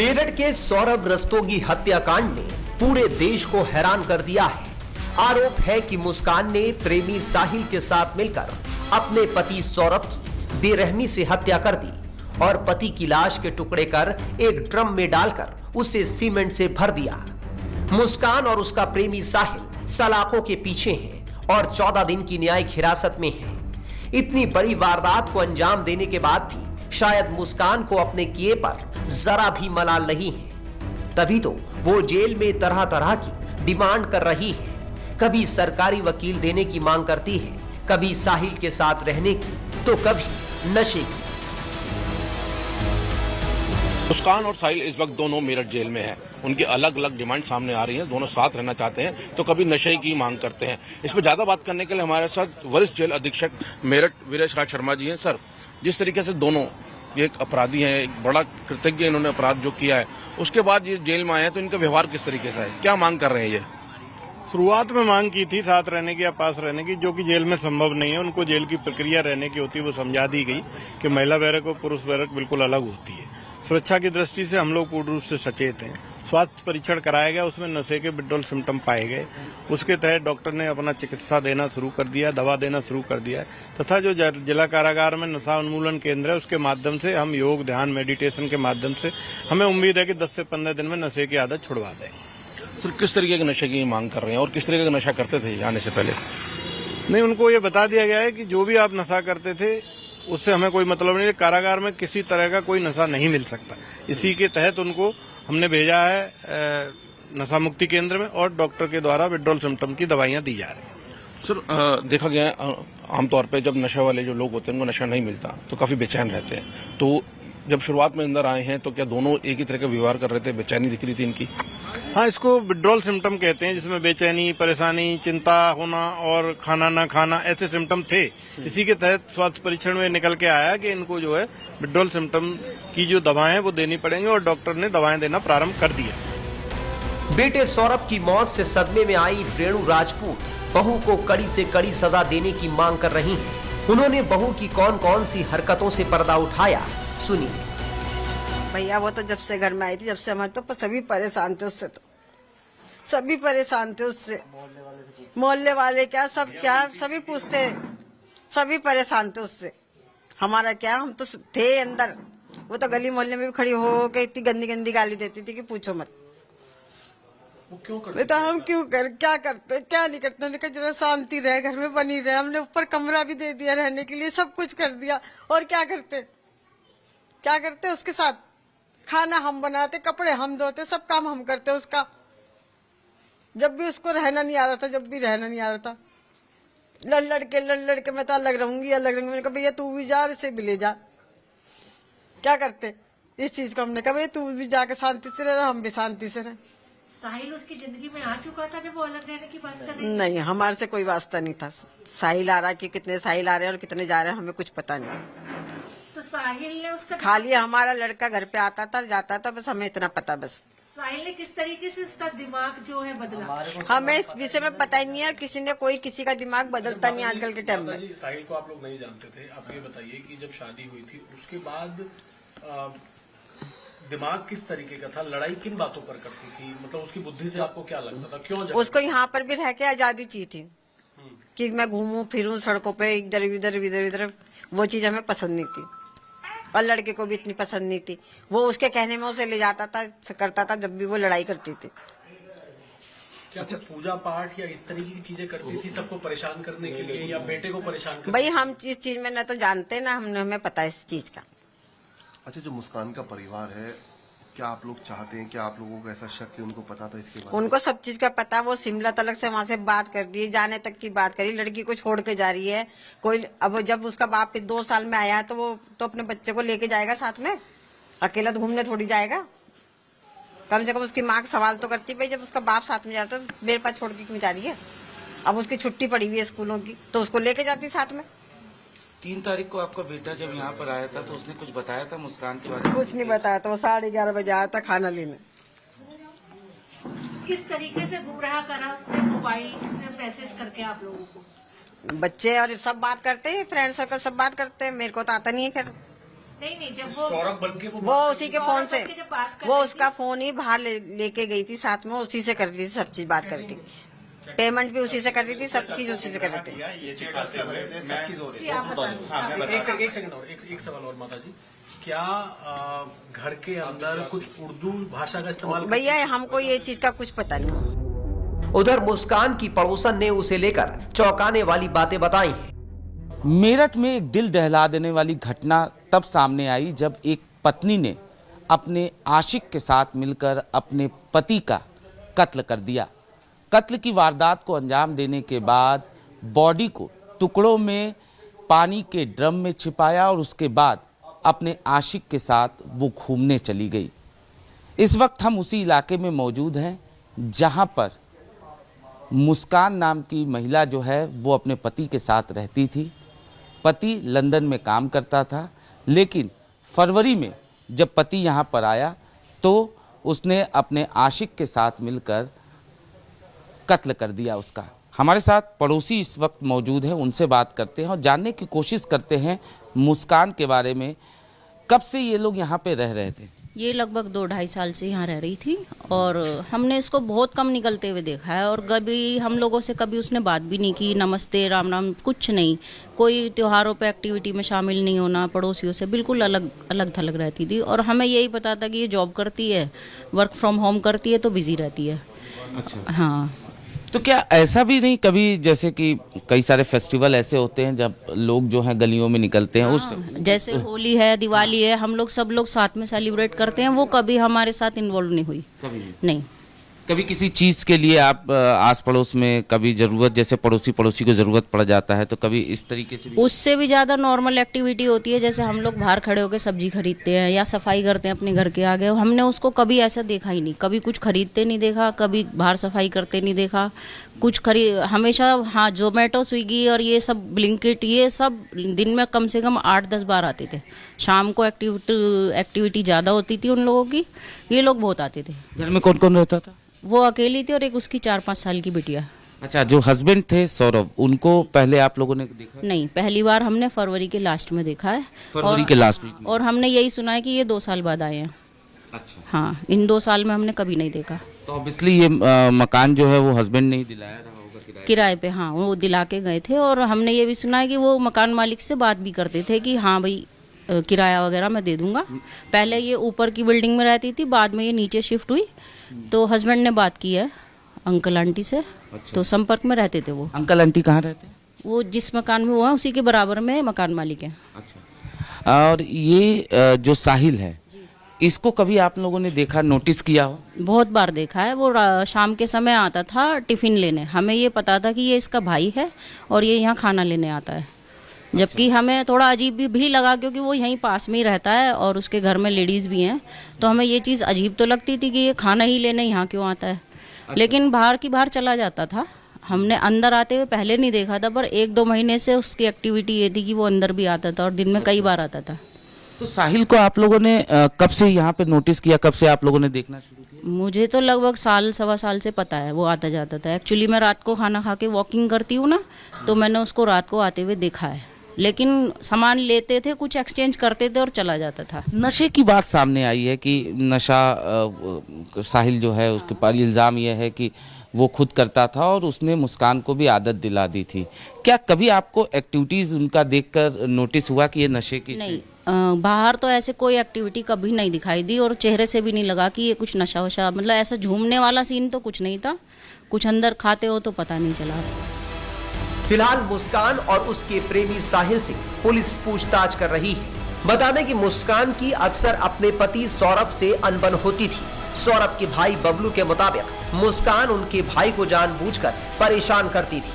मेरठ के सौरभ रस्तोगी हत्याकांड ने पूरे देश को हैरान कर दिया है। आरोप है कि मुस्कान ने प्रेमी साहिल के साथ मिलकर अपने पति सौरभ की बेरहमी से हत्या कर दी और पति की लाश के टुकड़े कर एक ड्रम में डालकर उसे सीमेंट से भर दिया। मुस्कान और उसका प्रेमी साहिल सलाखों के पीछे हैं और 14 दिन की न्यायिक हिरासत में है। इतनी बड़ी वारदात को अंजाम देने के बाद भी शायद मुस्कान को अपने किए पर जरा भी मलाल नहीं है, तभी तो वो जेल में तरह तरह की डिमांड कर रही है। कभी सरकारी वकील देने की मांग करती है, कभी साहिल के साथ रहने की, तो कभी नशे की। मुस्कान और साहिल इस वक्त दोनों मेरठ जेल में हैं। उनकी अलग अलग डिमांड सामने आ रही हैं। दोनों साथ रहना चाहते हैं तो कभी नशे की मांग करते हैं। इस पर ज्यादा बात करने के लिए हमारे साथ वरिष्ठ जेल अधीक्षक मेरठ वीरेश राज शर्मा जी हैं। सर, जिस तरीके से दोनों ये एक अपराधी हैं, एक बड़ा कृतज्ञ इन्होंने अपराध जो किया है, उसके बाद ये जेल में आए हैं, तो इनका व्यवहार किस तरीके से है, क्या मांग कर रहे हैं? ये शुरुआत में मांग की थी साथ रहने की या पास रहने की, जो कि जेल में संभव नहीं है। उनको जेल की प्रक्रिया रहने की होती है, वो समझा दी गई कि महिला बैरक और पुरुष बैरक बिल्कुल अलग होती है। सुरक्षा की दृष्टि से हम लोग पूर्ण रूप से सचेत हैं। स्वास्थ्य परीक्षण कराया गया, उसमें नशे के विड्रॉल सिम्टम पाए गए। उसके तहत डॉक्टर ने अपना चिकित्सा देना शुरू कर दिया, दवा देना शुरू कर दिया है तथा जो जिला कारागार में नशा उन्मूलन केंद्र है, उसके माध्यम से हम योग, ध्यान, मेडिटेशन के माध्यम से हमें उम्मीद है कि 10 से 15 दिन में नशे की आदत छुड़वा देंगे। तो किस तरीके के नशे की मांग कर रहे हैं और किस तरीके का नशा करते थे आने से पहले? नहीं, उनको ये बता दिया गया है कि जो भी आप नशा करते थे उससे हमें कोई मतलब नहीं है। कारागार में किसी तरह का कोई नशा नहीं मिल सकता। इसी के तहत उनको हमने भेजा है नशा मुक्ति केंद्र में और डॉक्टर के द्वारा विड्रॉल सिम्टम की दवाइयां दी जा रही हैं। सर, देखा गया आमतौर पे जब नशे वाले जो लोग होते हैं उनको नशा नहीं मिलता तो काफी बेचैन रहते हैं। तो जब शुरुआत में अंदर आए हैं तो क्या दोनों एक ही तरह का व्यवहार कर रहे थे, बेचैनी दिख रही थी इनकी? हाँ, इसको विड्रॉल सिम्टम कहते हैं, जिसमें बेचैनी, परेशानी, चिंता होना और खाना न खाना, ऐसे सिम्टम थे। इसी के तहत स्वास्थ्य परीक्षण में निकल के आया कि इनको जो है विड्रॉल सिम्टम की जो दवाएं हैं वो देनी पड़ेंगी और डॉक्टर ने दवाएं देना प्रारंभ कर दिया। बेटे सौरभ की मौत से सदमे में आई रेणु राजपूत बहू को कड़ी से कड़ी सजा देने की मांग कर रही हैं। उन्होंने बहू की कौन कौन सी हरकतों से पर्दा उठाया, सुनिए। भैया, वो तो जब से घर में आई थी, जब से हम तो सभी परेशान थे उससे, तो सभी परेशान थे उससे। मोहल्ले वाले क्या, सब क्या, सभी पूछते, सभी परेशान थे उससे। हमारा क्या, हम तो थे अंदर। वो तो गली मोहल्ले में भी खड़ी हो के इतनी गंदी गंदी गाली देती थी कि पूछो मत। वो क्यों करते? बेटा, हम क्यों क्या करते, क्या नहीं करते। हमने कहा जरा शांति रहे, घर में बनी रहे। हमने ऊपर कमरा भी दे दिया रहने के लिए, सब कुछ कर दिया। और क्या करते, क्या करते उसके साथ? खाना हम बनाते, कपड़े हम धोते, सब काम हम करते उसका। जब भी उसको रहना नहीं आ रहा था, जब भी रहना नहीं आ रहा था, लड़ लड़ के मैं तो अलग रहूंगी, अलग रहूंगी। मैंने कहा भैया तू भी जा, इसे भी ले जा। क्या करते इस चीज को? हमने कहा भैया तू भी जाके शांति से रह, हम भी शांति से रहे। साहिल उसकी जिंदगी में आ चुका था जब वो अलग रहने की बात कर रही थी? नहीं, हमारे से कोई वास्ता नहीं था। साहिल आ रहा कि कितने साहिल आ रहे हैं और कितने जा रहे हैं, हमें कुछ पता नहीं। तो साहिल ने उसका खाली हमारा लड़का घर पे आता था, जाता था, बस हमें इतना पता। बस साहिल ने किस तरीके से उसका दिमाग जो है बदला, हमें इस विषय में पता ही नहीं है। किसी ने कोई किसी का दिमाग बदलता नहीं आजकल के टाइम में। साहिल को आप लोग नहीं जानते थे। आप ये बताइए कि जब शादी हुई थी उसके बाद दिमाग किस तरीके का था? लड़ाई किन बातों पर करती थी? मतलब उसकी बुद्धि से आपको क्या लगता था? क्यों उसको यहाँ पर भी रह के आजादी चाहिए थी कि मैं घूमूं फिरूं सड़कों पे, इधर इधर इधर इधर। वो चीज हमें पसंद नहीं थी और लड़के को भी इतनी पसंद नहीं थी। वो उसके कहने में उसे ले जाता था, करता था जब भी वो लड़ाई करती थी। क्या पूजा पाठ या इस तरीके की चीजें करती थी सबको परेशान करने के लिए, या बेटे को परेशान करने? भाई, हम इस चीज में न तो जानते ना हमें पता है इस चीज का। अच्छा, जो मुस्कान का परिवार है, क्या आप लोग चाहते हैं, क्या आप लोगों को ऐसा शक कि उनको पता था इसके बारे में? उनको सब चीज का पता। वो शिमला तलक से वहाँ से बात कर दी, जाने तक की बात करी। लड़की को छोड़ के जा रही है कोई। अब जब उसका बाप 2 साल में आया है तो वो तो अपने बच्चे को लेके जाएगा साथ में, अकेला तो घूमने थोड़ी जाएगा। कम से कम उसकी माँ का सवाल तो करती, भाई जब उसका बाप साथ में जाता तो मेरे पास छोड़ के क्यों जा रही है? अब उसकी छुट्टी पड़ी हुई है स्कूलों की, तो उसको लेके जाती साथ में। 3 तारीख को आपका बेटा जब यहाँ पर आया था तो उसने कुछ बताया था मुस्कान के बारे में? कुछ नहीं बताया था। वो 11:30 बजे आया था खाना लेने। किस तरीके से गुमराह करा उसने? मोबाइल से मैसेज करके आप लोगों को? बच्चे और सब बात करते हैं, फ्रेंड सर्कल सब बात करते हैं। मेरे को तो आता नहीं है। खैर नहीं जब वो सौरभ बन के वो उसी के फोन से, जब बात कर वो रही उसका फोन ही बाहर लेके गई थी साथ में, उसी से कर दी थी सब चीज, बात करती थी, पेमेंट भी उसी से कर दी थी, सब चीज उसी से कर दी थी। थी, आप बताइए। एक सेकंड और एक सवाल और माता जी, क्या घर के अंदर कुछ उर्दू भाषा का इस्तेमाल? भैया हमको ये चीज का कुछ पता नहीं। उधर मुस्कान की पड़ोसन ने उसे लेकर चौंकाने वाली बातें बताई हैं। मेरठ में एक दिल दहला देने वाली घटना तब सामने आई जब एक पत्नी ने अपने आशिक के साथ मिलकर अपने पति का कत्ल कर दिया। कत्ल की वारदात को अंजाम देने के बाद बॉडी को टुकड़ों में पानी के ड्रम में छिपाया और उसके बाद अपने आशिक के साथ वो घूमने चली गई। इस वक्त हम उसी इलाके में मौजूद हैं जहां पर मुस्कान नाम की महिला जो है वो अपने पति के साथ रहती थी। पति लंदन में काम करता था, लेकिन फरवरी में जब पति यहां पर आया तो उसने अपने आशिक के साथ मिलकर कत्ल कर दिया उसका। हमारे साथ पड़ोसी इस वक्त मौजूद हैं, उनसे बात करते हैं और जानने की कोशिश करते हैं मुस्कान के बारे में। कब से ये लोग यहाँ पे रह रहे थे? ये लगभग 2-2.5 साल से यहाँ रह रही थी और हमने इसको बहुत कम निकलते हुए देखा है और कभी हम लोगों से कभी उसने बात भी नहीं की, नमस्ते राम राम कुछ नहीं, कोई त्योहारों पे एक्टिविटी में शामिल नहीं होना, पड़ोसियों से बिल्कुल अलग थलग रहती थी। और हमें यही पता था कि ये जॉब करती है, वर्क फ्रॉम होम करती है तो बिजी रहती है। अच्छा। हाँ, तो क्या ऐसा भी नहीं कभी, जैसे कि कई सारे फेस्टिवल ऐसे होते हैं जब लोग जो हैं गलियों में निकलते हैं उस जैसे होली है, दिवाली है, हम लोग सब लोग साथ में सेलिब्रेट करते हैं, वो कभी हमारे साथ इन्वॉल्व नहीं हुई। कभी नहीं। कभी किसी चीज़ के लिए आप आस पड़ोस में कभी ज़रूरत, जैसे पड़ोसी को ज़रूरत पड़ जाता है तो कभी इस तरीके से भी? उससे भी ज़्यादा नॉर्मल एक्टिविटी होती है, जैसे हम लोग बाहर खड़े होकर सब्जी खरीदते हैं या सफाई करते हैं अपने घर के आगे, हमने उसको कभी ऐसा देखा ही नहीं, कभी कुछ खरीदते नहीं देखा, कभी बाहर सफाई करते नहीं देखा, कुछ हमेशा हाँ जोमेटो, स्विगी और ये सब ब्लिंकिट, ये सब दिन में कम से कम 8-10 बार आते थे। शाम को एक्टिविटी ज़्यादा होती थी उन लोगों की, ये लोग बहुत आते थे। घर में कौन कौन रहता था? वो अकेली थी और एक उसकी 4-5 साल की बिटिया। अच्छा, जो हस्बैंड थे सौरभ, उनको पहले आप लोगों ने देखा? नहीं, पहली बार हमने फरवरी के लास्ट में देखा है। फरवरी के लास्ट वीक में। और हमने यही सुना है कि ये 2 साल बाद आए हैं। अच्छा। हाँ, इन 2 साल में हमने कभी नहीं देखा। तो ऑब्वियसली ये मकान जो है वो हस्बैंड ने ही दिलाया रहा होगा किराए पे। हाँ, वो दिला के गए थे और हमने ये भी सुना है कि वो मकान मालिक से बात भी करते थे कि हाँ भाई किराया वगैरह मैं दे दूंगा। पहले ये ऊपर की बिल्डिंग में रहती थी, बाद में ये नीचे शिफ्ट हुई, तो हस्बैंड ने बात की है अंकल आंटी से। अच्छा। तो संपर्क में रहते थे वो। अंकल आंटी कहाँ रहते हैं? वो जिस मकान में हुआ उसी के बराबर में मकान मालिक है। अच्छा। और ये जो साहिल है, इसको कभी आप लोगों ने देखा, नोटिस किया हो? बहुत बार देखा है। वो शाम के समय आता था टिफिन लेने, हमें ये पता था कि ये इसका भाई है और ये यहाँ खाना लेने आता है। जबकि हमें थोड़ा अजीब भी लगा क्योंकि वो यहीं पास में ही रहता है और उसके घर में लेडीज़ भी हैं, तो हमें ये चीज़ अजीब तो लगती थी कि ये खाना ही लेने यहाँ क्यों आता है। अच्छा। लेकिन बाहर चला जाता था। हमने अंदर आते हुए पहले नहीं देखा था, पर 1-2 महीने से उसकी एक्टिविटी ये थी कि वो अंदर भी आता था और दिन में कई बार आता था। तो साहिल को आप लोगों ने कब से यहाँ पे नोटिस किया, कब से आप लोगों ने देखना शुरू किया? मुझे तो लगभग 1-1.25 साल से पता है, वो आता जाता था। एक्चुअली मैं रात को खाना खा के वॉकिंग करती हूँ ना, तो मैंने उसको रात को आते हुए देखा है। लेकिन सामान लेते थे, कुछ एक्सचेंज करते थे और चला जाता था। नशे की बात सामने आई है कि नशा साहिल जो है उसके पर इल्ज़ाम यह है कि वो खुद करता था और उसने मुस्कान को भी आदत दिला दी थी। क्या कभी आपको एक्टिविटीज़ उनका देखकर नोटिस हुआ कि ये नशे की? नहीं, बाहर तो ऐसे कोई एक्टिविटी कभी नहीं दिखाई दी और चेहरे से भी नहीं लगा कि ये कुछ नशा वशा, मतलब ऐसा झूमने वाला सीन तो कुछ नहीं था। कुछ अंदर खाते हो तो पता नहीं चला। फिलहाल मुस्कान और उसके प्रेमी साहिल से पुलिस पूछताछ कर रही है। बता दें कि मुस्कान की अक्सर अपने पति सौरभ से अनबन होती थी। सौरभ के भाई बबलू के मुताबिक मुस्कान उनके भाई को जानबूझकर परेशान करती थी।